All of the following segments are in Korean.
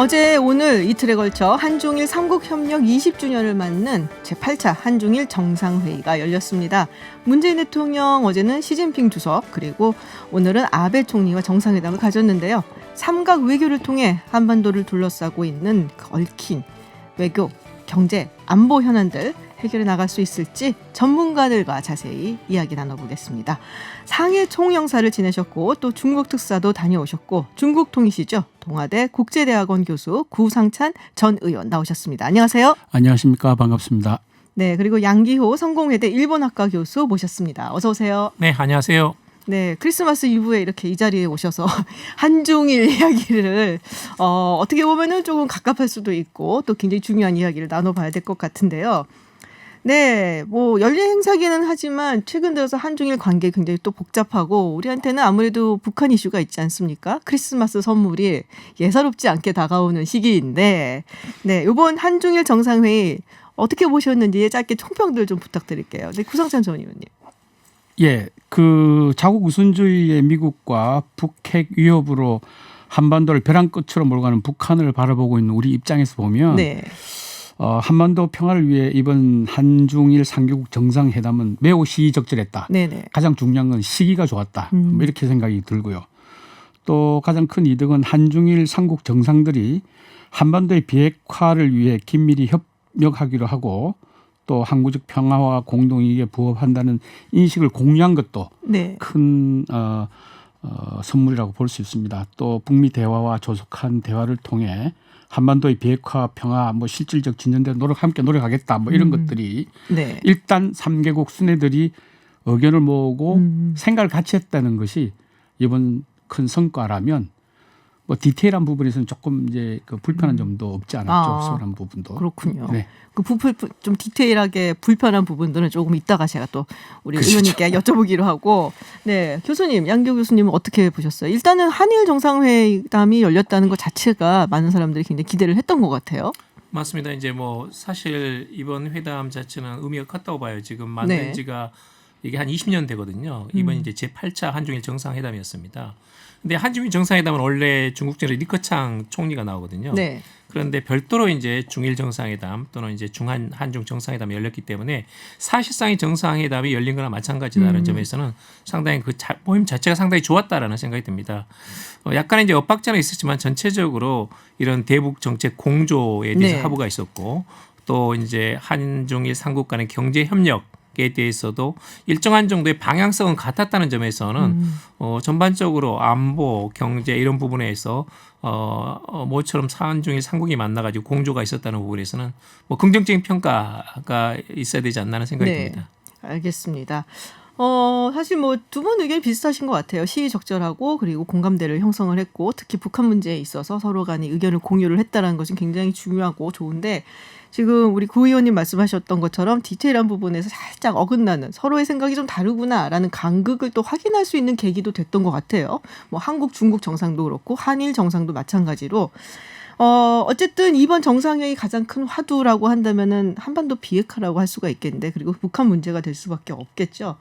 어제 오늘 이틀에 걸쳐 한중일 삼국협력 20주년을 맞는 제8차 한중일 정상회의가 열렸습니다. 문재인 대통령 어제는 시진핑 주석 그리고 오늘은 아베 총리와 정상회담을 가졌는데요. 삼각 외교를 통해 한반도를 둘러싸고 있는 얽힌 외교, 경제, 안보 현안들 해결해 나갈 수 있을지 전문가들과 자세히 이야기 나눠보겠습니다. 상해 총영사를 지내셨고 또 중국 특사도 다녀오셨고 중국 통이시죠. 동아대 국제대학원 교수 구상찬 전 의원 나오셨습니다. 안녕하세요. 안녕하십니까. 반갑습니다. 네, 그리고 양기호 성공회대 일본학과 교수 모셨습니다. 어서 오세요. 네, 안녕하세요. 네, 크리스마스 이브에 이렇게 이 자리에 오셔서 한중일 이야기를 어떻게 보면은 조금 갑갑할 수도 있고 또 굉장히 중요한 이야기를 나눠봐야 될 것 같은데요. 네, 뭐 열린 행사기는 하지만 최근 들어서 한중일 관계 굉장히 또 복잡하고 우리한테는 아무래도 북한 이슈가 있지 않습니까? 크리스마스 선물이 예사롭지 않게 다가오는 시기인데, 네, 이번 한중일 정상회의 어떻게 보셨는지 짧게 총평들 좀 부탁드릴게요. 네, 구상찬 전 의원님. 예, 그 자국 우선주의의 미국과 북핵 위협으로 한반도를 벼랑 끝으로 몰아가는 북한을 바라보고 있는 우리 입장에서 보면 네. 한반도 평화를 위해 이번 한중일 3개국 정상회담은 매우 시의적절했다. 네네. 가장 중요한 건 시기가 좋았다. 뭐 이렇게 생각이 들고요. 또 가장 큰 이득은 한중일 3국 정상들이 한반도의 비핵화를 위해 긴밀히 협력하기로 하고 또 항구적 평화와 공동이익에 부합한다는 인식을 공유한 것도 네. 큰 선물이라고 볼 수 있습니다. 또 북미 대화와 조속한 대화를 통해 한반도의 비핵화, 평화, 뭐 실질적 진전대 함께 노력하겠다. 뭐 이런 것들이 네. 일단 3개국 수뇌들이 의견을 모으고 생각을 같이 했다는 것이 이번 큰 성과라면 뭐 디테일한 부분에서는 조금 이제 그 불편한 점도 없지 않았죠. 소홀한 부분도. 그렇군요. 네. 그 좀 디테일하게 불편한 부분들은 조금 이따가 제가 또 우리 그렇죠. 의원님께 여쭤보기로 하고, 네, 교수님, 양교 교수님은 어떻게 보셨어요? 일단은 한일 정상회담이 열렸다는 것 자체가 많은 사람들이 굉장히 기대를 했던 것 같아요. 맞습니다. 이제 뭐 사실 이번 회담 자체는 의미가 컸다고 봐요. 지금 만든 네. 지가 이게 한 20년 되거든요. 이번 이제 제8차 한중일 정상회담이었습니다. 근데 한중일 정상회담은 원래 중국전에 리커창 총리가 나오거든요. 네. 그런데 별도로 이제 중일 정상회담 또는 이제 중한 한중 정상회담이 열렸기 때문에 사실상의 정상회담이 열린 거나 마찬가지다라는 점에서는 상당히 그 모임 자체가 상당히 좋았다라는 생각이 듭니다. 약간의 이제 엇박자는 있었지만 전체적으로 이런 대북 정책 공조에 대해서 네. 합의가 있었고 또 이제 한중일 삼국 간의 경제 협력에 대해서도 일정한 정도의 방향성은 같았다는 점에서는 전반적으로 안보, 경제 이런 부분에서 모처럼 한중일 삼국이 만나가지고 공조가 있었다는 부분에서는 뭐 긍정적인 평가가 있어야 되지 않나 하는 생각이 듭니다. 알겠습니다. 사실 뭐 두 분 의견이 비슷하신 것 같아요. 시의적절하고 그리고 공감대를 형성을 했고 특히 북한 문제에 있어서 서로 간에 의견을 공유를 했다는 것은 굉장히 중요하고 좋은데 지금 우리 구 의원님 말씀하셨던 것처럼 디테일한 부분에서 살짝 어긋나는 서로의 생각이 좀 다르구나라는 간극을 또 확인할 수 있는 계기도 됐던 것 같아요. 뭐 한국, 중국 정상도 그렇고 한일 정상도 마찬가지로 어쨌든 이번 정상회의 가장 큰 화두라고 한다면은 한반도 비핵화라고 할 수가 있겠는데 그리고 북한 문제가 될 수밖에 없겠죠.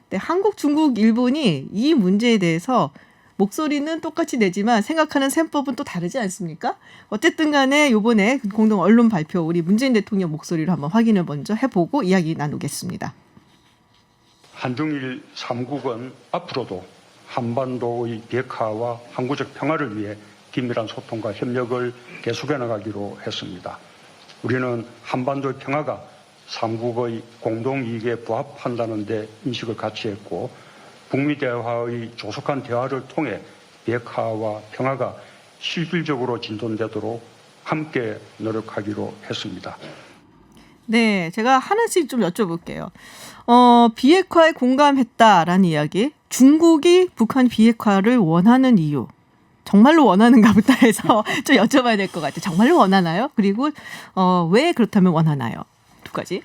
근데 한국, 중국, 일본이 이 문제에 대해서 목소리는 똑같이 내지만 생각하는 셈법은 또 다르지 않습니까? 어쨌든 간에 이번에 공동 언론 발표 우리 문재인 대통령 목소리로 한번 확인을 먼저 해보고 이야기 나누겠습니다. 한중일 3국은 앞으로도 한반도의 비핵화와 항구적 평화를 위해 긴밀한 소통과 협력을 계속해 나가기로 했습니다. 우리는 한반도의 평화가 3국의 공동이익에 부합한다는 데 인식을 같이 했고 북미 대화의 조속한 대화를 통해 비핵화와 평화가 실질적으로 진전되도록 함께 노력하기로 했습니다. 네, 제가 하나씩 좀 여쭤볼게요. 비핵화에 공감했다라는 이야기. 중국이 북한 비핵화를 원하는 이유. 정말로 원하는가 보다 해서 좀 여쭤봐야 될 것 같아요. 정말로 원하나요? 그리고 왜 그렇다면 원하나요? 두 가지.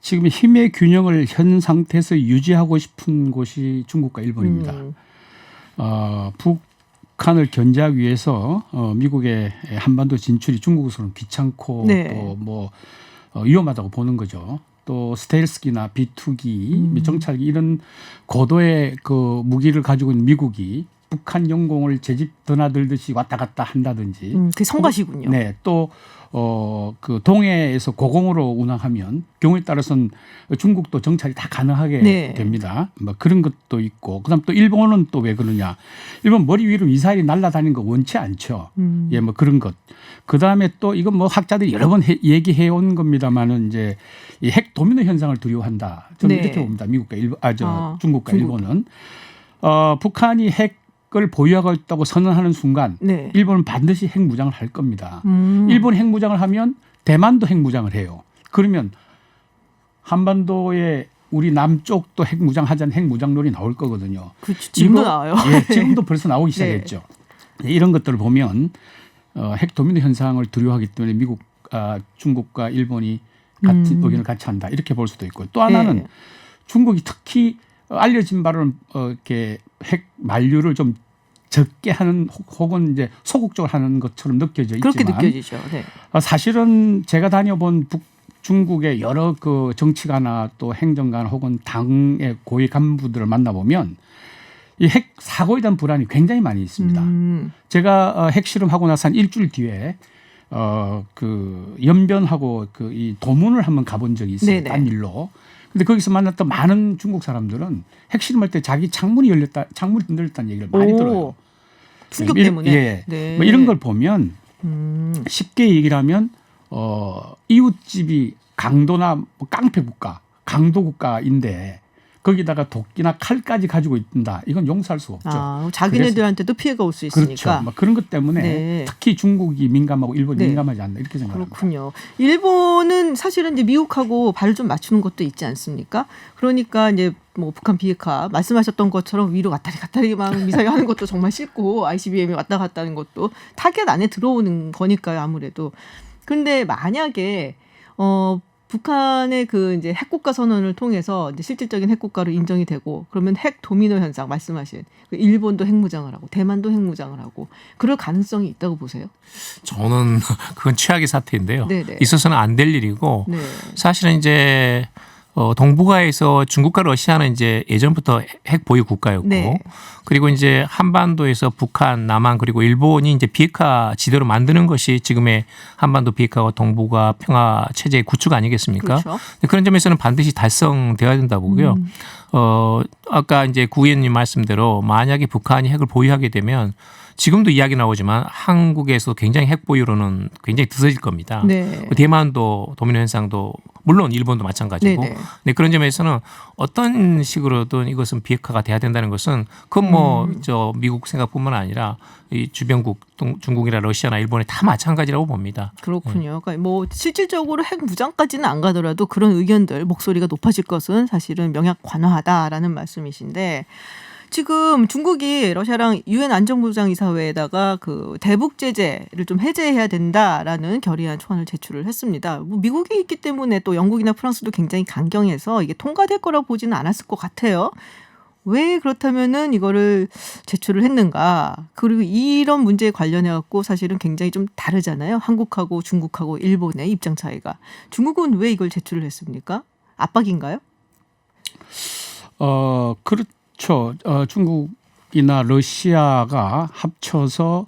지금 힘의 균형을 현 상태에서 유지하고 싶은 곳이 중국과 일본입니다. 북한을 견제하기 위해서 미국의 한반도 진출이 중국으로서는 귀찮고 네. 또 뭐 위험하다고 보는 거죠. 또 스텔스기나 비투기, 정찰기 이런 고도의 그 무기를 가지고 있는 미국이 북한 영공을 제집 드나들듯이 왔다 갔다 한다든지. 그게 성가시군요. 네, 또 그 동해에서 고공으로 운항하면 경우에 따라서는 중국도 정찰이 다 가능하게 네. 됩니다. 뭐 그런 것도 있고, 그다음 또 일본은 또 왜 그러냐? 일본 머리 위로 미사일이 날아다니는 거 원치 않죠. 예, 뭐 그런 것. 그다음에 또 이건 뭐 학자들이 여러 번 얘기해 온 겁니다만은 이제 이 핵 도미노 현상을 두려워한다. 저는 네. 이렇게 봅니다. 미국과 중국과 중국. 일본은 북한이 핵을 보유하고 있다고 선언하는 순간 네. 일본은 반드시 핵무장을 할 겁니다. 음. 일본 핵무장을 하면 대만도 핵무장을 해요. 그러면 한반도에 우리 남쪽도 핵무장하자는 핵무장론이 나올 거거든요. 그렇죠. 지금도 이거, 나와요. 예, 지금도 벌써 나오기 네. 시작했죠. 이런 것들을 보면 핵 도미노 현상을 두려워하기 때문에 미국, 중국과 일본이 같은 의견을 같이 한다. 이렇게 볼 수도 있고, 또 하나는 네. 중국이 특히 알려진 바로는 이렇게 핵 만류를 좀 적게 하는 혹은 이제 소극적으로 하는 것처럼 느껴져 그렇게 있지만 느껴지죠. 네. 사실은 제가 다녀본 중국의 여러 그 정치가나 또 행정가나 혹은 당의 고위 간부들을 만나보면 이 핵 사고에 대한 불안이 굉장히 많이 있습니다. 제가 핵 실험하고 나서 한 일주일 뒤에 그 연변하고 그 이 도문을 한번 가본 적이 있어요. 네네. 딴 일로. 근데 거기서 만났던 많은 중국 사람들은 핵 실험할 때 자기 창문이 흔들렸다는 얘기를 많이 오. 들어요. 충격 네, 때문에. 예. 네. 뭐 이런 걸 보면 쉽게 얘기를 하면 이웃집이 강도나 뭐 깡패 국가, 강도 국가인데 거기다가 도끼나 칼까지 가지고 있다. 이건 용서할 수 없죠. 자기네들한테도 피해가 올 수 있으니까. 그렇죠. 뭐 그런 것 때문에 네. 특히 중국이 민감하고 일본이 네. 민감하지 않나 이렇게 생각합니다. 그렇군요. 일본은 사실은 이제 미국하고 발을 좀 맞추는 것도 있지 않습니까? 그러니까 이제 뭐 북한 비핵화 말씀하셨던 것처럼 위로 갔다리 막 미사일 하는 것도 정말 싫고 ICBM이 왔다 갔다 하는 것도 타겟 안에 들어오는 거니까요, 아무래도. 그런데 만약에 북한의 그 이제 핵국가 선언을 통해서 이제 실질적인 핵국가로 인정이 되고 그러면 핵 도미노 현상 말씀하신 일본도 핵무장을 하고 대만도 핵무장을 하고 그럴 가능성이 있다고 보세요? 저는 그건 최악의 사태인데요. 네네. 있어서는 안 될 일이고 네. 사실은 이제 동북아에서 중국과 러시아는 이제 예전부터 핵 보유 국가였고 네. 그리고 이제 한반도에서 북한, 남한 그리고 일본이 이제 비핵화 지대로 만드는 것이 지금의 한반도 비핵화와 동북아 평화 체제의 구축 아니겠습니까? 그렇죠. 그런 점에서는 반드시 달성되어야 된다 보고요. 아까 이제 구 의원님 말씀대로 만약에 북한이 핵을 보유하게 되면 지금도 이야기 나오지만 한국에서 굉장히 핵 보유로는 굉장히 드서질 겁니다. 네. 대만도 도미노 현상도 물론 일본도 마찬가지고. 네네. 네, 그런 점에서는 어떤 식으로든 이것은 비핵화가 돼야 된다는 것은 그건 뭐 저 미국 생각뿐만 아니라 이 주변국 중국이나 러시아나 일본이 다 마찬가지라고 봅니다. 그렇군요. 그러니까 뭐 실질적으로 핵 무장까지는 안 가더라도 그런 의견들 목소리가 높아질 것은 사실은 명약관화하다라는 말씀이신데 지금 중국이 러시아랑 유엔 안전보장이사회에다가 그 대북 제재를 좀 해제해야 된다라는 결의안 초안을 제출을 했습니다. 뭐 미국이 있기 때문에 또 영국이나 프랑스도 굉장히 강경해서 이게 통과될 거라고 보지는 않았을 것 같아요. 왜 그렇다면은 이거를 제출을 했는가? 그리고 이런 문제에 관련해 갖고 사실은 굉장히 좀 다르잖아요. 한국하고 중국하고 일본의 입장 차이가. 중국은 왜 이걸 제출을 했습니까? 압박인가요? 그렇죠. 중국이나 러시아가 합쳐서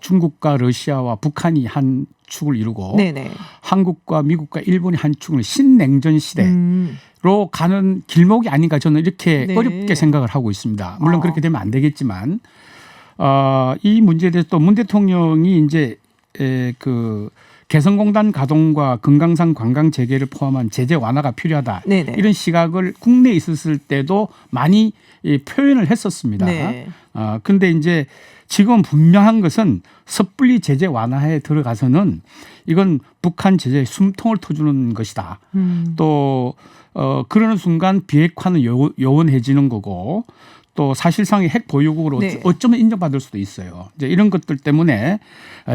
중국과 러시아와 북한이 한 축을 이루고 네네. 한국과 미국과 일본이 한 축을 신냉전 시대로 가는 길목이 아닌가 저는 이렇게 네. 어렵게 생각을 하고 있습니다. 물론 그렇게 되면 안 되겠지만 이 문제에 대해서 또 문 대통령이 이제 그 개성공단 가동과 금강산 관광 재개를 포함한 제재 완화가 필요하다. 네네. 이런 시각을 국내에 있었을 때도 많이 표현을 했었습니다. 네. 근데 이제 지금 분명한 것은 섣불리 제재 완화에 들어가서는 이건 북한 제재에 숨통을 터주는 것이다. 또 그러는 순간 비핵화는 요원해지는 거고 또 사실상의 핵 보유국으로 네. 어쩌면 인정받을 수도 있어요. 이제 이런 것들 때문에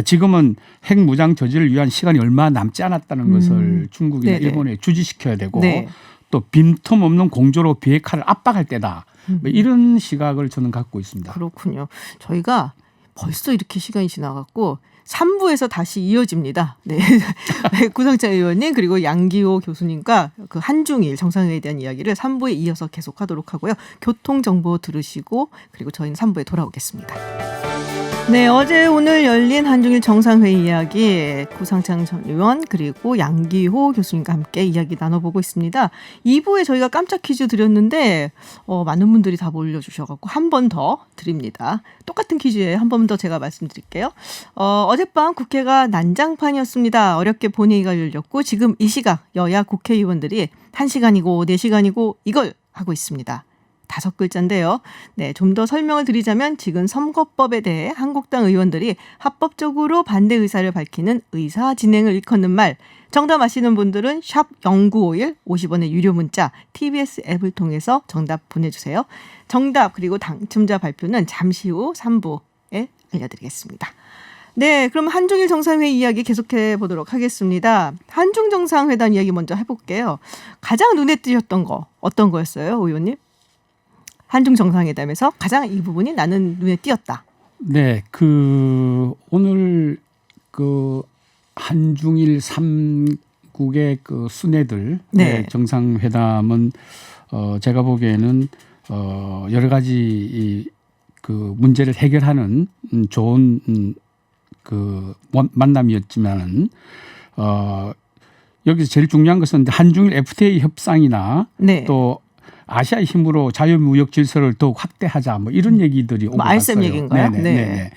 지금은 핵 무장 저지를 위한 시간이 얼마 남지 않았다는 것을 중국이나 네네. 일본에 주지시켜야 되고 네. 또 빈틈없는 공조로 비핵화를 압박할 때다. 뭐 이런 시각을 저는 갖고 있습니다. 그렇군요. 저희가 벌써 이렇게 시간이 지나갔고 3부에서 다시 이어집니다. 네. 구상찬 의원님 그리고 양기호 교수님과 그 한중일 정상회의에 대한 이야기를 3부에 이어서 계속하도록 하고요. 교통정보 들으시고 그리고 저희는 3부에 돌아오겠습니다. 네, 어제 오늘 열린 한중일 정상회의 이야기 구상찬 전 의원 그리고 양기호 교수님과 함께 이야기 나눠보고 있습니다. 2부에 저희가 깜짝 퀴즈 드렸는데 많은 분들이 다 올려주셔서 한 번 더 드립니다. 똑같은 퀴즈예요. 한 번 더 제가 말씀드릴게요. 어젯밤 국회가 난장판이었습니다. 어렵게 본회의가 열렸고 지금 이 시각 여야 국회의원들이 1시간이고 4시간이고 이걸 하고 있습니다. 5글자인데요. 네, 좀 더 설명을 드리자면 지금 선거법에 대해 한국당 의원들이 합법적으로 반대 의사를 밝히는 의사 진행을 일컫는 말. 정답 아시는 분들은 샵 0951 50원의 유료 문자 TBS 앱을 통해서 정답 보내주세요. 정답 그리고 당첨자 발표는 잠시 후 3부에 알려드리겠습니다. 네, 그럼 한중일 정상회의 이야기 계속해 보도록 하겠습니다. 한중 정상회담 이야기 먼저 해볼게요. 가장 눈에 띄었던 거 어떤 거였어요, 의원님? 한중 정상회담에서 가장 이 부분이 나는 눈에 띄었다. 네, 오늘 한중일 3국의 순회들 네. 정상회담은 제가 보기에는 여러 가지 문제를 해결하는 좋은 만남이었지만은 여기서 제일 중요한 것은 한중일 FTA 협상이나 네. 또 아시아의 힘으로 자유무역 질서를 더욱 확대하자 뭐 이런 얘기들이 오고 RCEP 갔어요. 얘기인가요? 네네.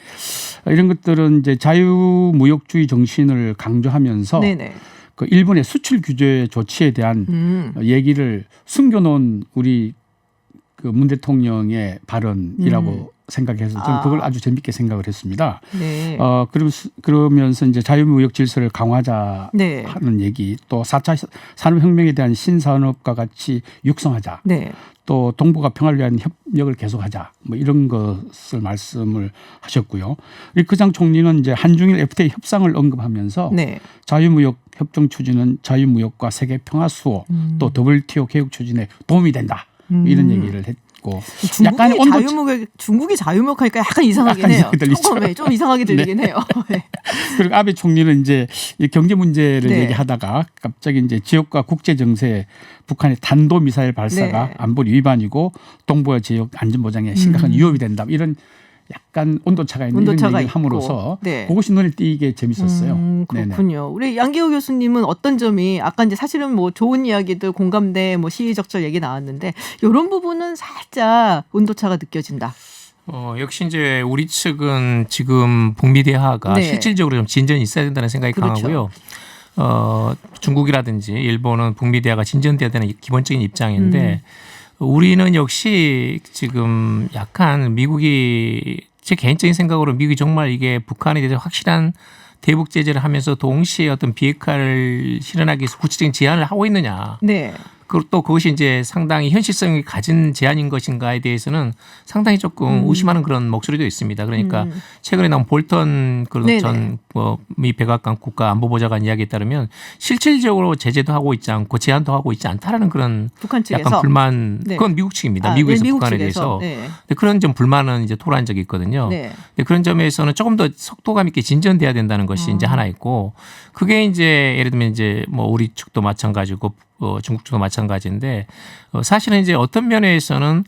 이런 것들은 이제 자유무역주의 정신을 강조하면서 네네. 그 일본의 수출 규제 조치에 대한 얘기를 숨겨놓은 우리 문 대통령의 발언이라고 생각해서 저는 그걸 아주 재밌게 생각을 했습니다. 네. 그러면서 이제 자유무역 질서를 강화하자 네. 하는 얘기, 또 4차 산업혁명에 대한 신산업과 같이 육성하자, 네. 또 동북아 평화를 위한 협력을 계속하자, 뭐 이런 것을 말씀을 하셨고요. 리크장 총리는 이제 한중일 FTA 협상을 언급하면서 네. 자유무역 협정 추진은 자유무역과 세계 평화 수호, 또 WTO 개혁 추진에 도움이 된다. 이런 얘기를 했고 중국이 자유무역 하니까 약간 이상하긴 해요. 처음에 좀 이상하게 들리긴 해요. 네. 그리고 아베 총리는 이제 이 경제 문제를 네. 얘기하다가 갑자기 이제 지역과 국제 정세, 북한의 탄도 미사일 발사가 네. 안보리 위반이고 동북아 지역 안전 보장에 심각한 위협이 된다. 이런 약간 온도차가 있는 이런 얘기를 함으로써 네. 그것이 눈에 띄게 재밌었어요. 그렇군요. 우리 양기호 교수님은 어떤 점이 아까 이제 사실은 뭐 좋은 이야기들 공감대 뭐 시의적절 얘기 나왔는데 이런 부분은 살짝 온도차가 느껴진다. 역시 이제 우리 측은 지금 북미 대화가 네. 실질적으로 좀 진전이 있어야 된다는 생각이 그렇죠. 강하고요. 중국이라든지 일본은 북미 대화가 진전돼야 되는 기본적인 입장인데 우리는 역시 지금 약간 미국이 제 개인적인 생각으로 미국이 정말 이게 북한에 대해서 확실한 대북 제재를 하면서 동시에 어떤 비핵화를 실현하기 위해서 구체적인 제안을 하고 있느냐. 네. 그리고 또 그것이 이제 상당히 현실성이 가진 제안인 것인가에 대해서는 상당히 조금 의심하는 그런 목소리도 있습니다. 그러니까 최근에 나온 볼턴 미 백악관 국가안보보좌관 이야기에 따르면 실질적으로 제재도 하고 있지 않고 제안도 하고 있지 않다라는 그런 북한 측에서 약간 불만. 네. 그건 미국 측입니다. 미국에서 미국 북한에 측에서. 대해서. 네. 근데 그런 좀 불만은 이제 토로한 적이 있거든요. 네. 근데 그런 점에서는 조금 더 속도감 있게 진전돼야 된다는 것이 이제 하나 있고 그게 이제 예를 들면 이제 뭐 우리 측도 마찬가지고 중국 측도 마찬가지인데 사실은 이제 어떤 면에서는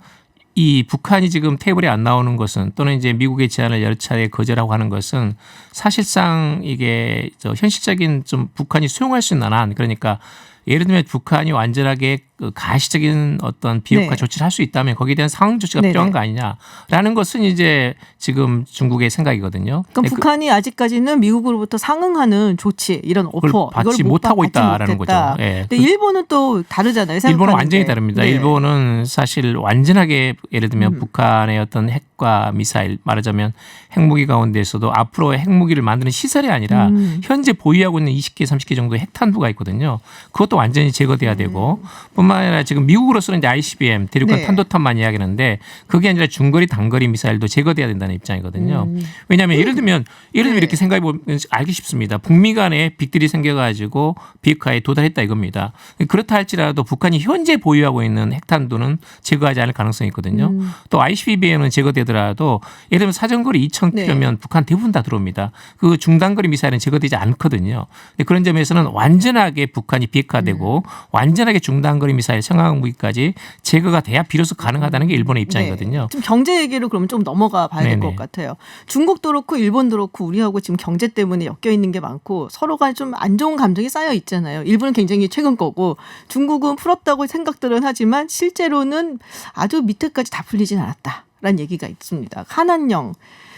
이 북한이 지금 테이블에 안 나오는 것은 또는 이제 미국의 제안을 여러 차례 거절하고 하는 것은 사실상 이게 현실적인 좀 북한이 수용할 수 있는 한 그러니까 예를 들면 북한이 완전하게 가시적인 어떤 비핵화 네. 조치를 할 수 있다면 거기에 대한 상응 조치가 네네. 필요한 거 아니냐라는 것은 이제 지금 중국의 생각이거든요. 그럼 북한이 아직까지는 미국으로부터 상응하는 조치 이런 오퍼 그걸 받지 못하고 있다라는 거죠. 예. 근데 일본은 또 다르잖아요. 일본은 생각하는 완전히 게. 다릅니다. 네. 일본은 사실 완전하게 예를 들면 북한의 어떤 핵과 미사일 말하자면 핵무기 가운데에서도 앞으로 핵무기를 만드는 시설이 아니라 현재 보유하고 있는 20개, 30개 정도의 핵탄두가 있거든요. 그것도 완전히 제거돼야 되고 뿐만 뿐만 아니라 지금 미국으로서는 이제 ICBM 대륙간 네. 탄도탄만 이야기하는데 그게 아니라 중거리 단거리 미사일도 제거돼야 된다는 입장이거든요. 왜냐하면 예를 들면 네. 이렇게 생각해 보면 알기 쉽습니다. 북미 간에 빅들이 생겨가지고 비핵화에 도달했다 이겁니다. 그렇다 할지라도 북한이 현재 보유하고 있는 핵탄두는 제거하지 않을 가능성이 있거든요. 또 ICBM은 제거되더라도 예를 들면 사정거리 2,000km면 북한 대부분 다 들어옵니다. 그 중단거리 미사일은 제거되지 않거든요. 그런 점에서는 완전하게 북한이 비핵화되고 완전하게 중단거리 미사일 청항 무기까지 제거가 돼야 비로소 가능하다는 게 일본의 입장이거든요. 네. 좀 경제 얘기로 그러면 좀 넘어가 봐야 될 것 네네. 같아요. 중국도 그렇고 일본도 그렇고 우리하고 지금 경제 때문에 엮여 있는 게 많고 서로가 좀 안 좋은 감정이 쌓여 있잖아요. 일본은 굉장히 최근 거고 중국은 풀었다고 생각들은 하지만 실제로는 아주 밑에까지 다 풀리진 않았다라는 얘기가 있습니다. 한한령.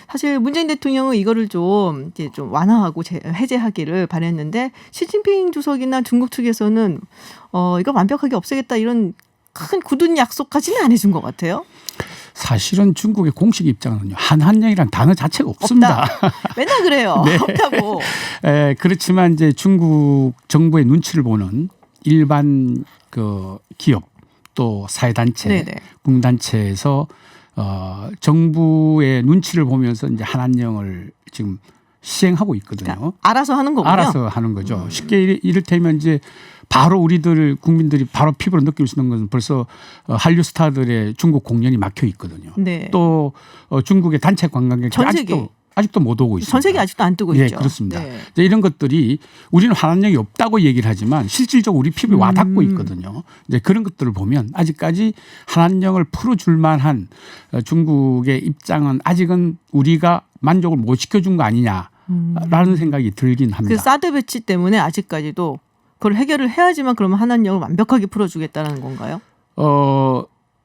사실 문재인 대통령은 이거를 좀 이제 좀 완화하고 해제하기를 바랬는데 시진핑 주석이나 중국 측에서는 이거 완벽하게 없애겠다 이런 큰 굳은 약속까지는 안 해준 것 같아요. 사실은 중국의 공식 입장은요. 한한령이라는 단어 자체가 없습니다. 없다. 맨날 그래요. 네. 없다고. 그렇지만 이제 중국 정부의 눈치를 보는 일반 그 기업 또 사회단체, 네네. 공단체에서 정부의 눈치를 보면서 이제 한한령을 지금 시행하고 있거든요. 그러니까 알아서 하는 거군요. 알아서 하는 거죠. 쉽게 이를테면 이제 바로 우리들 국민들이 바로 피부로 느낄 수 있는 것은 벌써 한류 스타들의 중국 공연이 막혀 있거든요. 네. 또 중국의 단체 관광객이 전 세계. 아직도 못 오고 있습니다. 전 세계 아직도 안 뜨고 예, 있죠. 그렇습니다. 네. 이제 이런 것들이 우리는 한한령이 없다고 얘기를 하지만 실질적으로 우리 피부에 와닿고 있거든요. 이제 그런 것들을 보면 아직까지 한한령을 풀어줄 만한 중국의 입장은 아직은 우리가 만족을 못 시켜준 거 아니냐라는 생각이 들긴 합니다. 그 사드 배치 때문에 아직까지도 그걸 해결을 해야지만 그러면 한한령을 완벽하게 풀어주겠다는 건가요?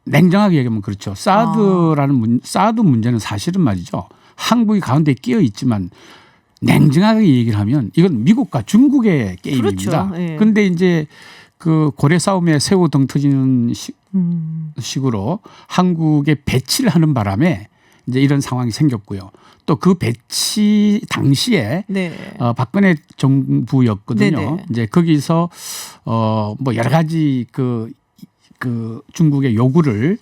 냉정하게 얘기하면 그렇죠. 사드 문제는 사실은 말이죠. 한국이 가운데 끼어 있지만 냉정하게 얘기를 하면 이건 미국과 중국의 게임입니다. 그런데 그렇죠. 예. 이제 그 고래 싸움에 새우 등 터지는 식으로 한국에 배치를 하는 바람에 이제 이런 상황이 생겼고요. 또 그 배치 당시에 네. 박근혜 정부였거든요. 네네. 이제 거기서 뭐 여러 가지 그 중국의 요구를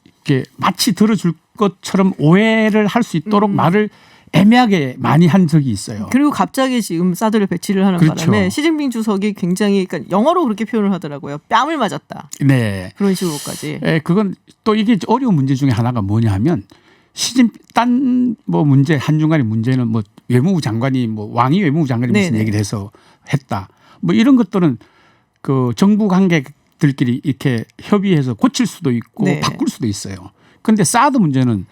이렇게 마치 들어줄 것처럼 오해를 할 수 있도록 말을 애매하게 많이 한 적이 있어요. 그리고 갑자기 지금 사드를 배치를 하는 그렇죠. 바람에 시진핑 주석이 굉장히 그러니까 영어로 그렇게 표현을 하더라고요. 뺨을 맞았다. 네. 그런 식으로까지. 그건 또 이게 어려운 문제 중에 하나가 뭐냐 하면 딴 뭐 문제 한중간의 문제는 뭐 외무부 장관이 뭐 왕이 외무부 장관이 무슨 네네. 얘기를 해서 했다. 뭐 이런 것들은 그 정부 관계들끼리 이렇게 협의해서 고칠 수도 있고 네. 바꿀 수도 있어요. 그런데 사드 문제는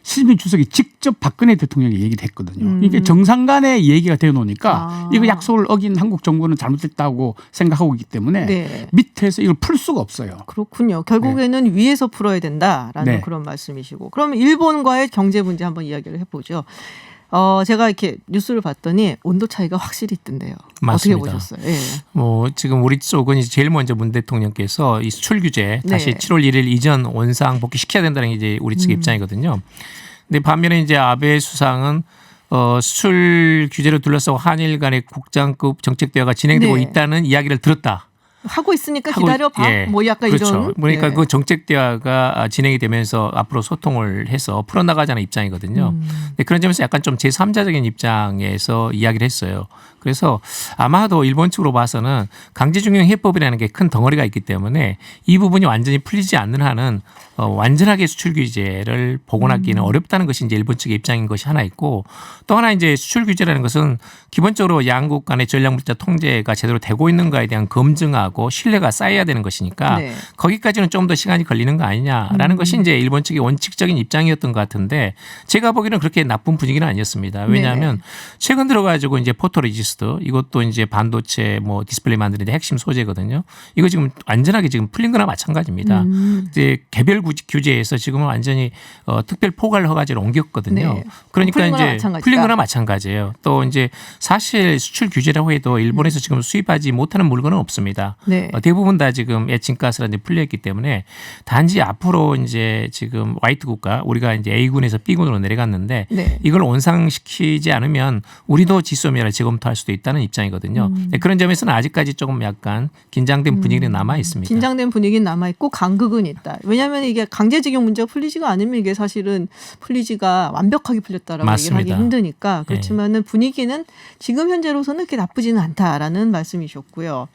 시진핑 주석이 직접 박근혜 대통령이 얘기를 했거든요. 이게 정상 간의 얘기가 되어 놓으니까 이거 약속을 어긴 한국 정부는 잘못됐다고 생각하고 있기 때문에 네. 밑에서 이걸 풀 수가 없어요. 그렇군요. 결국에는 위에서 풀어야 된다라는 네. 그런 말씀이시고. 그러면 일본과의 경제 문제 한번 이야기를 해보죠. 제가 이렇게 뉴스를 봤더니 온도 차이가 확실히 있던데요. 맞습니다. 어떻게 보셨어요? 예. 뭐 지금 우리 쪽은 이제 제일 먼저 문 대통령께서 이 수출 규제 다시 네. 7월 1일 이전 원상 복귀시켜야 된다는 게 이제 우리 측의 입장이거든요. 근데 반면에 이제 아베 수상은 수출 규제를 둘러싸고 한일 간의 국장급 정책 대화가 진행되고 네. 있다는 이야기를 들었다. 하고 있으니까 기다려봐. 예. 뭐 약간 그렇죠. 이런. 그러니까 네. 그 정책 대화가 진행이 되면서 앞으로 소통을 해서 풀어나가자는 입장이거든요. 근데 그런 점에서 약간 좀 제3자적인 입장에서 이야기를 했어요. 그래서 아마도 일본 측으로 봐서는 강제징용 해법이라는 게 큰 덩어리가 있기 때문에 이 부분이 완전히 풀리지 않는 한은 완전하게 수출 규제를 복원하기는 어렵다는 것이 이제 일본 측의 입장인 것이 하나 있고 또 하나 이제 수출 규제라는 것은 기본적으로 양국 간의 전략물자 통제가 제대로 되고 있는가에 대한 검증하고 신뢰가 쌓여야 되는 것이니까 네. 거기까지는 좀 더 시간이 걸리는 거 아니냐라는 것이 이제 일본 측의 원칙적인 입장이었던 것 같은데 제가 보기에는 그렇게 나쁜 분위기는 아니었습니다. 왜냐하면 최근 들어가지고 이제 포토레지스트 이것도 이제 반도체 뭐 디스플레이 만드는 데 핵심 소재거든요. 이거 지금 완전하게 지금 풀린 거나 마찬가지입니다. 이제 개별 규제에서 지금은 완전히 특별 포괄 허가제로 옮겼거든요. 네. 그러니까 풀린 거나 이제 마찬가지다. 풀린 거나 마찬가지예요. 또 이제 사실 수출 규제라고 해도 일본에서 지금 수입하지 못하는 물건은 없습니다. 네. 대부분 다 지금 에칭가스라는 데 풀려있기 때문에 단지 앞으로 이제 지금 화이트 국가 우리가 이제 A군에서 B군으로 내려갔는데 네. 이걸 원상시키지 않으면 우리도 지소미아를 재검토할 수도 수도 있다는 입장이거든요. 네, 그런 점에서는 아직까지 조금 약간 긴장된 분위기는 남아 있습니다. 긴장된 분위기는 남아 있고 간극은 있다. 왜냐하면 이게 강제징용 문제가 풀리지가 않으면 이게 사실은 풀리지가 완벽하게 풀렸다라고 맞습니다. 얘기를 하기 힘드니까 그렇지만은 분위기는 지금 현재로서는 그렇게 나쁘지는 않다라는 말씀이셨고요.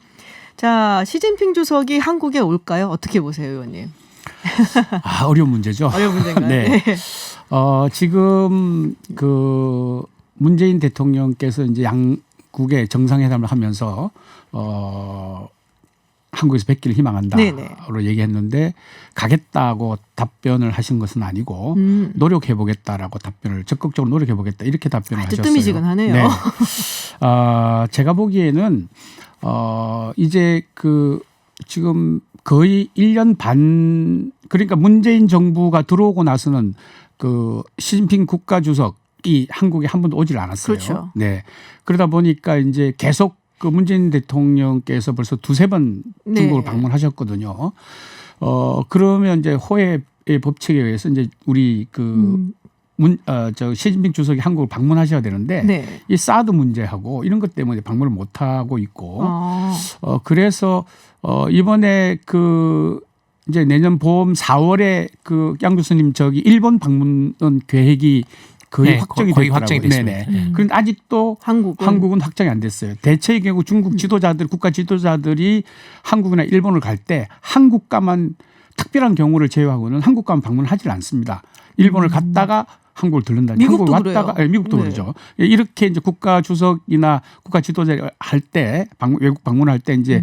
자, 시진핑 주석이 한국에 올까요? 어떻게 보세요, 의원님? 어려운 문제죠. 어려운 문제인가요? 네. 지금 그 문재인 대통령께서 이제 양국의 정상회담을 하면서 한국에서 뵙기를 희망한다로 네네. 얘기했는데 가겠다고 답변을 하신 것은 아니고 노력해 보겠다라고 답변을 적극적으로 노력해 보겠다 이렇게 답변을 하셨어요. 뜨뜨미지근하네요. 네. 제가 보기에는 이제 그 지금 거의 1년 반 그러니까 문재인 정부가 들어오고 나서는 그 시진핑 국가주석이 한국에 한 번도 오질 않았어요. 그렇죠. 네. 그러다 보니까 이제 계속 그 문재인 대통령께서 벌써 두세 번 중국을 네. 방문하셨거든요. 그러면 이제 호혜의 법칙에 의해서 이제 우리 저 시진핑 주석이 한국을 방문하셔야 되는데 네. 이 사드 문제하고 이런 것 때문에 방문을 못 하고 있고 그래서 이번에 그 이제 내년 봄 4월에 그 양 교수님 저기 일본 방문 계획이 거의 네, 확정이 거의 됐더라고요. 확정이 됐습니다. 네네. 그런데 아직도 한국은 확정이 안 됐어요. 대체의 경우 중국 지도자들, 국가 지도자들이 한국이나 일본을 갈 때 한국과만 특별한 경우를 제외하고는 한국과만 방문을 하질 않습니다. 일본을 갔다가 한국을 들른다. 미국도 한국을 왔다가 그래요. 미국도 네. 그러죠. 이렇게 이제 국가 주석이나 국가 지도자 할 때 외국 방문할 때 이제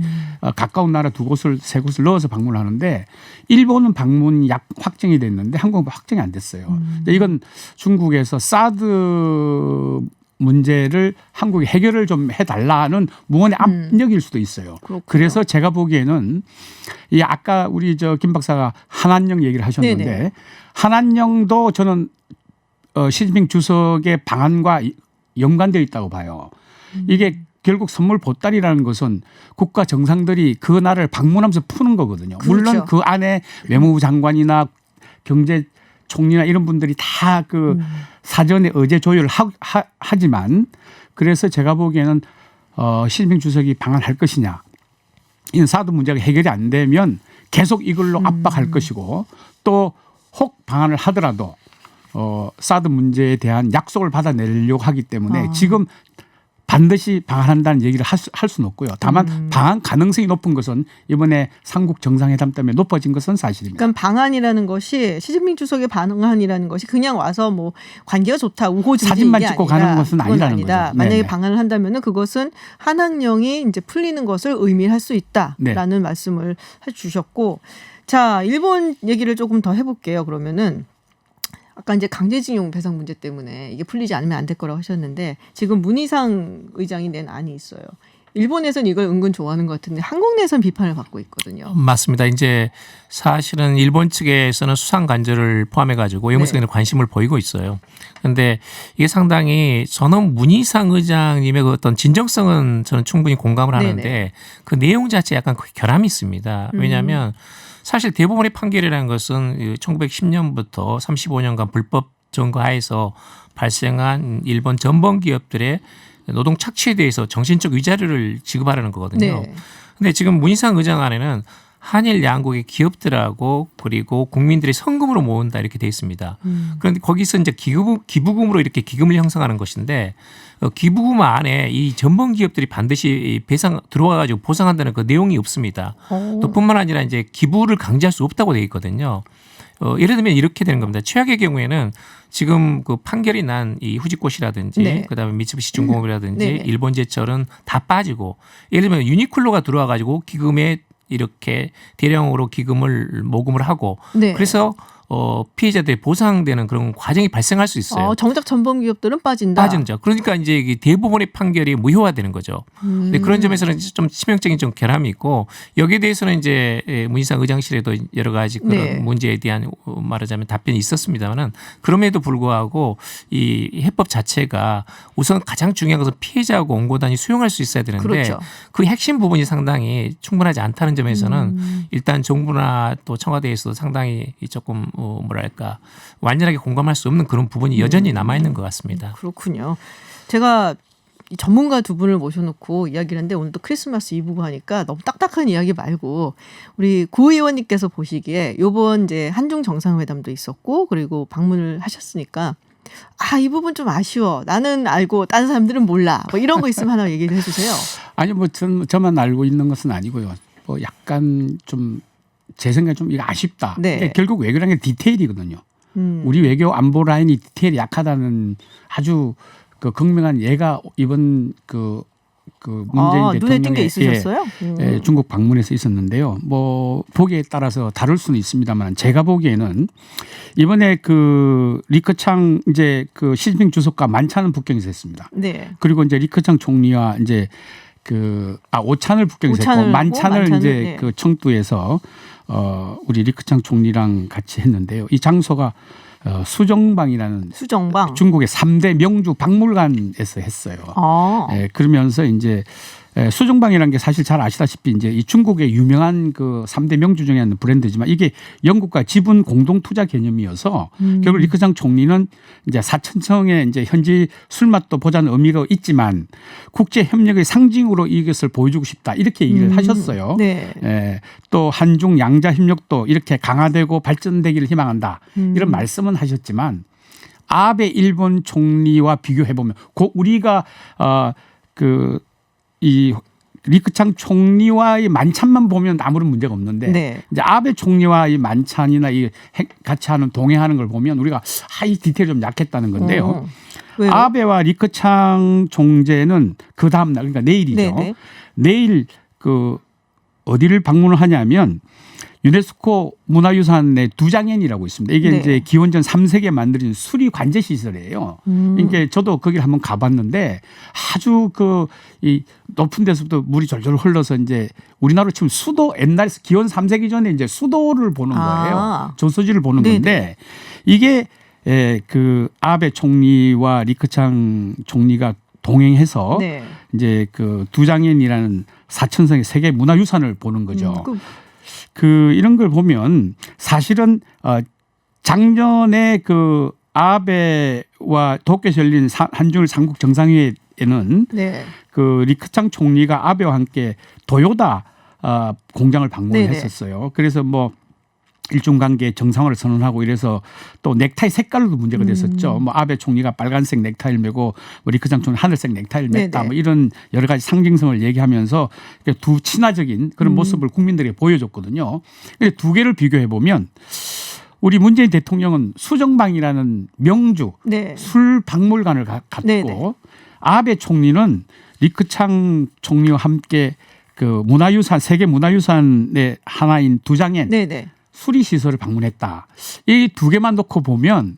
가까운 나라 두 곳을 세 곳을 넣어서 방문을 하는데 일본은 방문 약 확정이 됐는데 한국은 확정이 안 됐어요. 이건 중국에서 사드 문제를 한국이 해결을 좀 해달라는 무언의 압력일 수도 있어요. 그렇군요. 그래서 제가 보기에는 이 아까 우리 저 김 박사가 한한령 얘기를 하셨는데 네네. 한한령도 저는 시진핑 주석의 방안과 연관되어 있다고 봐요. 이게 결국 선물 보따리라는 것은 국가 정상들이 그 나라를 방문하면서 푸는 거거든요. 그렇죠. 물론 그 안에 외무부 장관이나 경제 총리나 이런 분들이 다 그 사전에 의제 조율을 하지만 그래서 제가 보기에는 시진핑 주석이 방한할 것이냐. 이 사드 문제가 해결이 안 되면 계속 이걸로 압박할 것이고 또 혹 방한을 하더라도 사드 문제에 대한 약속을 받아내려고 하기 때문에 지금 반드시 방한한다는 얘기를 할 수는 없고요. 다만 방한 가능성이 높은 것은 이번에 삼국 정상회담 때문에 높아진 것은 사실입니다. 그러니까 방한이라는 것이 시진핑 주석의 방한이라는 것이 그냥 와서 뭐 관계가 좋다 우호 증진 사진만 이게 찍고 아니라, 가는 것은 그건 아니라는 아니다. 거죠. 만약에 네네. 방한을 한다면은 그것은 한학령이 이제 풀리는 것을 의미할 수 있다라는 네. 말씀을 해주셨고, 자 일본 얘기를 조금 더 해볼게요. 그러면은. 아까 이제 강제징용 배상 문제 때문에 이게 풀리지 않으면 안 될 거라고 하셨는데 지금 문희상 의장이 낸 안이 있어요. 일본에서는 이걸 은근 좋아하는 것 같은데 한국 내에서는 비판을 받고 있거든요. 맞습니다. 이제 사실은 일본 측에서는 수상 간접을 포함해 가지고 외무성에는 관심을 보이고 있어요. 그런데 이게 상당히 저는 문희상 의장님의 그 어떤 진정성은 저는 충분히 공감을 하는데 네네. 그 내용 자체에 약간 결함이 있습니다. 왜냐하면 사실 대법원의 판결이라는 것은 1910년부터 35년간 불법 점거하에서 발생한 일본 전범 기업들의 노동 착취에 대해서 정신적 위자료를 지급하라는 거거든요. 네. 근데 지금 문희상 의장 안에는 한일 양국의 기업들하고 그리고 국민들이 성금으로 모은다 이렇게 돼 있습니다. 그런데 거기서 이제 기부금으로 이렇게 기금을 형성하는 것인데 기부금 안에 이 전범 기업들이 반드시 배상 들어와 가지고 보상한다는 그 내용이 없습니다. 또 뿐만 아니라 이제 기부를 강제할 수 없다고 돼 있거든요. 예를 들면 이렇게 되는 겁니다. 최악의 경우에는 지금 그 판결이 난 이 후지코시라든지 네. 그다음에 미츠부시 중공업이라든지 네네. 일본제철은 다 빠지고 예를 들면 유니클로가 들어와 가지고 기금에 이렇게 대량으로 기금을 모금을 하고 네. 그래서 피해자들이 보상되는 그런 과정이 발생할 수 있어요. 정작 전범 기업들은 빠진다. 빠진죠. 그러니까 이제 이게 대부분의 판결이 무효화되는 거죠. 근데 그런 점에서는 좀 치명적인 좀 결함이 있고 여기에 대해서는 이제 문희상 의장실에도 여러 가지 그런 네. 문제에 대한 말하자면 답변이 있었습니다만은 그럼에도 불구하고 이 해법 자체가 우선 가장 중요한 것은 피해자하고 원고단이 수용할 수 있어야 되는데 그렇죠. 그 핵심 부분이 상당히 충분하지 않다는 점에서는 일단 정부나 또 청와대에서도 상당히 조금 뭐랄까 완전하게 공감할 수 없는 그런 부분이 여전히 남아 있는 것 같습니다. 그렇군요. 제가 이 전문가 두 분을 모셔놓고 이야기를 하는데 오늘 또 크리스마스 이브고 하니까 너무 딱딱한 이야기 말고 우리 구 의원님께서 보시기에 요번 이제 한중 정상회담도 있었고 그리고 방문을 하셨으니까 이 부분 좀 아쉬워. 나는 알고 다른 사람들은 몰라. 뭐 이런 거 있으면 하나 얘기를 해주세요. 아니 뭐 저만 알고 있는 것은 아니고요. 뭐 약간 좀 제 생각에 좀 이거 아쉽다. 네. 그러니까 결국 외교라는 게 디테일이거든요. 우리 외교 안보 라인이 디테일이 약하다는 아주 그 극명한 예가 이번 그 문재인 눈에 띈 게 대통령의 있으셨어요? 중국 방문에서 있었는데요. 뭐 보기에 따라서 다를 수는 있습니다만 제가 보기에는 이번에 그 리커창 이제 그 시진핑 주석과 만찬은 북경에서 했습니다. 네. 그리고 이제 리커창 총리와 이제 오찬을 북경에서 했고 만찬을 이제 네. 그 청두에서 우리 리커창 총리랑 같이 했는데요. 이 장소가 수정방이라는 수정방. 중국의 3대 명주 박물관에서 했어요. 그러면서 이제 수정방이라는 게 사실 잘 아시다시피 이제 이 중국의 유명한 그 3대 명주 중에 하나는 브랜드지만 이게 영국과 지분 공동 투자 개념이어서 결국 리커창 총리는 이제 4,000층의 이제 현지 술맛도 보자는 의미가 있지만 국제 협력의 상징으로 이것을 보여주고 싶다 이렇게 얘기를 하셨어요. 네. 또 한중 양자 협력도 이렇게 강화되고 발전되기를 희망한다 이런 말씀은 하셨지만 아베 일본 총리와 비교해 보면 우리가 이 리커창 총리와의 만찬만 보면 아무런 문제가 없는데 네. 이제 아베 총리와 이 만찬이나 이 같이 하는 동행하는 걸 보면 우리가 이 디테일이 좀 약했다는 건데요. 왜요? 아베와 리커창 총재는 그 다음 날 그러니까 내일이죠. 네네. 내일 어디를 방문을 하냐면 유네스코 문화유산의 두장현이라고 있습니다. 이게 네. 이제 기원전 3세기에 만들어진 수리 관제 시설이에요. 그러니까 저도 거기를 한번 가봤는데 아주 이 높은 데서부터 물이 졸졸 흘러서 이제 우리나라로 치면 수도 옛날 기원 3세기 전에 이제 수도를 보는 거예요. 조소지를 보는 네네. 건데 이게 그 아베 총리와 리커창 총리가 동행해서 네. 이제 그 두장현이라는 4,000성의 세계 문화유산을 보는 거죠. 이런 걸 보면 사실은 작년에 그 아베와 도쿄에서 열린 한중일 삼국 정상회의에는 네. 그 리커창 총리가 아베와 함께 도요다 공장을 방문했었어요. 그래서 뭐 일중 관계 정상화를 선언하고 이래서 또 넥타이 색깔로도 문제가 됐었죠. 뭐 아베 총리가 빨간색 넥타이를 메고 뭐 리커창 총리 하늘색 넥타이를 맸다. 뭐 이런 여러 가지 상징성을 얘기하면서 두 친화적인 그런 모습을 국민들에게 보여줬거든요. 근데 두 개를 비교해 보면 우리 문재인 대통령은 수정방이라는 명주 네. 술 박물관을 갔고 네네. 아베 총리는 리커창 총리와 함께 그 문화유산 세계 문화유산의 하나인 두장현 네네. 수리시설을 방문했다. 이 두 개만 놓고 보면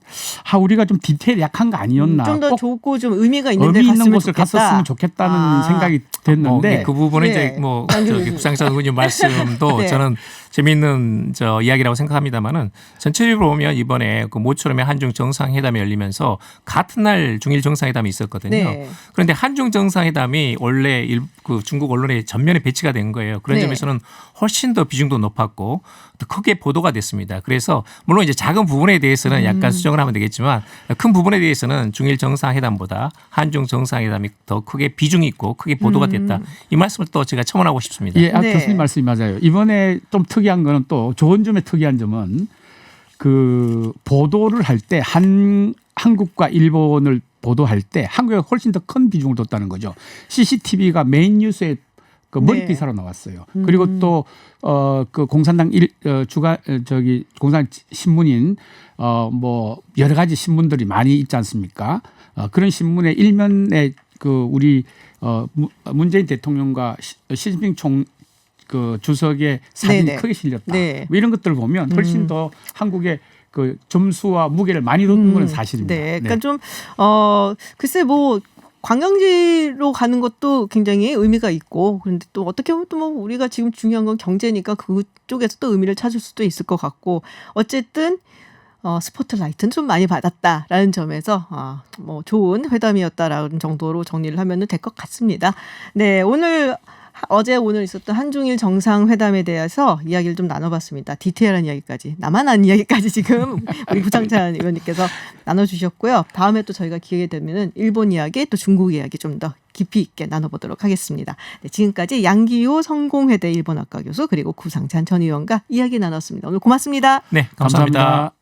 우리가 좀 디테일이 약한 거 아니었나. 좀 더 좋고 좀 의미가 있는 의미 데 있는 갔으면 곳을 좋겠다. 갔었으면 좋겠다는 생각이 됐는데 그 부분은 네. 이제 저기 국상찬 의원님 말씀도 네. 저는 재미있는 이야기라고 생각합니다만은 전체적으로 보면 이번에 그 모처럼의 한중 정상회담이 열리면서 같은 날 중일 정상회담이 있었거든요. 네. 그런데 한중 정상회담이 원래 그 중국 언론에 전면에 배치가 된 거예요. 그런 네. 점에서는 훨씬 더 비중도 높았고 더 크게 보도가 됐습니다. 그래서 물론 이제 작은 부분에 대해서는 약간 수정을 하면 되겠지만 큰 부분에 대해서는 중일 정상회담보다 한중 정상회담이 더 크게 비중이 있고 크게 보도가 됐다. 이 말씀을 또 제가 첨언하고 싶습니다. 예, 네. 교수님 말씀이 맞아요. 이번에 좀 특이한 거는 또 좋은 점에 특이한 점은 그 보도를 할 때 한국과 일본을 보도할 때 한국에 훨씬 더 큰 비중을 뒀다는 거죠. CCTV가 메인 뉴스에 그 머리 기사로 나왔어요. 그리고 또 그 공산당 공산 신문인 뭐 여러 가지 신문들이 많이 있지 않습니까? 그런 신문의 일면에 그 우리 문재인 대통령과 시진핑 주석의 사진이 네네. 크게 실렸다. 네. 뭐 이런 것들을 보면 훨씬 더 한국의 그 점수와 무게를 많이 뒀던 건 사실입니다. 네. 그러니까 좀 글쎄 뭐 관광지로 가는 것도 굉장히 의미가 있고 그런데 또 어떻게 보면 또 뭐 우리가 지금 중요한 건 경제니까 그쪽에서 또 의미를 찾을 수도 있을 것 같고 어쨌든 스포트라이트는 좀 많이 받았다라는 점에서 뭐 좋은 회담이었다라는 정도로 정리를 하면 될 것 같습니다. 네, 오늘 어제 오늘 있었던 한중일 정상회담에 대해서 이야기를 좀 나눠봤습니다. 디테일한 이야기까지, 나만 아는 이야기까지 지금 우리 구창찬 의원님께서 나눠주셨고요. 다음에 또 저희가 기회가 되면은 일본 이야기 또 중국 이야기 좀 더 깊이 있게 나눠보도록 하겠습니다. 네, 지금까지 양기호 성공회대 일본학과 교수 그리고 구상찬 전 의원과 이야기 나눴습니다. 오늘 고맙습니다. 네, 감사합니다.